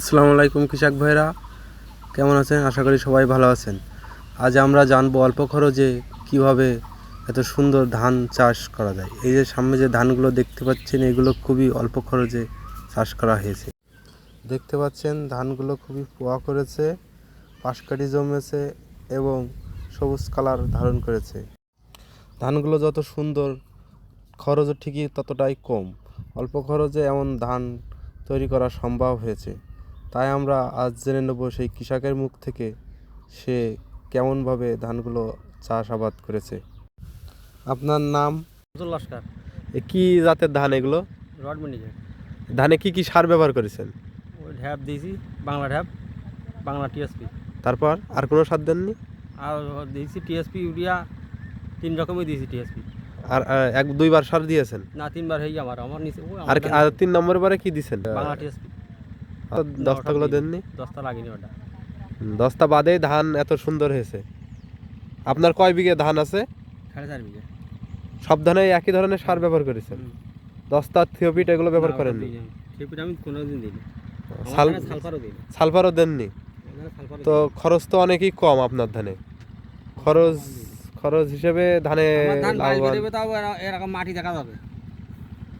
আসসালামু আলাইকুম কৃষক ভাইরা, কেমন আছেন? আশা করি সবাই ভালো আছেন। আজ আমরা জানবো অল্প খরচে কিভাবে এত সুন্দর ধান চাষ করা যায়। এই যে সামনে যে ধানগুলো দেখতে পাচ্ছেন, এগুলো খুবই অল্প খরচে চাষ করা হয়েছে। দেখতে পাচ্ছেন ধানগুলো খুবই পোয়া করেছে, পাশকাঠি জমেছে এবং সবুজ কালার ধারণ করেছে। ধানগুলো যত সুন্দর, খরচও ঠিকই ততটাই কম। অল্প খরচে এমন ধান তৈরি করা সম্ভব হয়েছে। তাই আমরা আজ জেনে নেব সেই কৃষকের মুখ থেকে সে কেমনভাবে ধানগুলো চাষাবাদ করেছে। আপনার নাম? লস্কর। কি জাতের ধান এগুলো? রড মিনিকেট। ধানে কি কি সার ব্যবহার করেছেন? ওই ঢ্যাপ দিয়েছি, বাংলা ঢ্যাপ, বাংলা টিএসপি। তারপর আর কোনো সার দেননি? আর দিয়েছি টিএসপি, ইউরিয়া, 3 রকমই দিয়েছি টিএসপি। আর এক দুইবার সার দিয়েছেন? না, 3বার হয়ে আমার নিচে। আর 3 নম্বর বারে কি দিয়েছেন? বাংলা টিএসপি। দস্তাগুলো দেননি? দস্তা লাগেনি ওটা। দস্তা বাদেই ধান এত সুন্দর হয়েছে। আপনার কয় বিঘে ধান আছে? 4.5 বিঘা। সব ধানে একই ধরনের সার ব্যবহার করেছেন? দস্তা, থিওপিট এগুলো ব্যবহার করেননি? থিওপিট আমি কোনোদিন দিইনি। সালফারও দিইনি। সালফারও দেননি? তো খরচ তো অনেকই কম আপনার ধানে। খরচ হিসেবে ধানে লাভবান। তাও এরকম মাটি দেখা যাবে,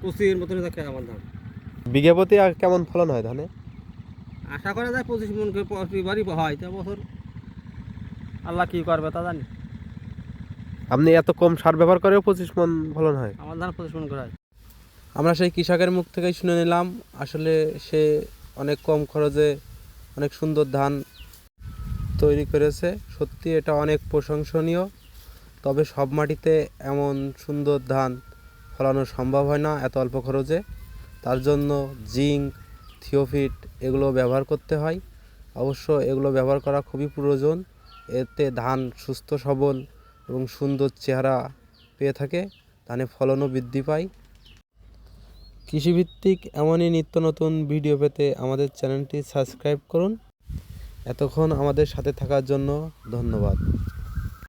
কুচির মতন থাকে আমার ধান। বিঘা প্রতি আর কেমন ফলন হয় ধানে? আশা করা যায় 25 মন করে প্রতিবারই হয়। তো বছর আল্লাহ কি করবে তা জানি। আপনি এত কম সার ব্যবহার করেও 25 মন ফলন হয়? আমার ধান 25 মন করে হয়। আমরা সেই কৃষকের মুখ থেকেই শুনে নিলাম, আসলে সে অনেক কম খরচে অনেক সুন্দর ধান তৈরি করেছে। সত্যি এটা অনেক প্রশংসনীয়। তবে সব মাটিতে এমন সুন্দর ধান ফলানো সম্ভব হয় না এত অল্প খরচে। তার জন্য জিঙ্ক, থিওফিট এগুলো ব্যবহার করতে হয়। অবশ্য এগুলো ব্যবহার করা খুবই প্রয়োজন। এতে ধান সুস্থ সবল এবং সুন্দর চেহারা পেয়ে থাকে, ধানে ফলনও বৃদ্ধি পায়। কৃষিভিত্তিক এমনই নিত্য নতুন ভিডিও পেতে আমাদের চ্যানেলটি সাবস্ক্রাইব করুন। এতক্ষণ আমাদের সাথে থাকার জন্য ধন্যবাদ।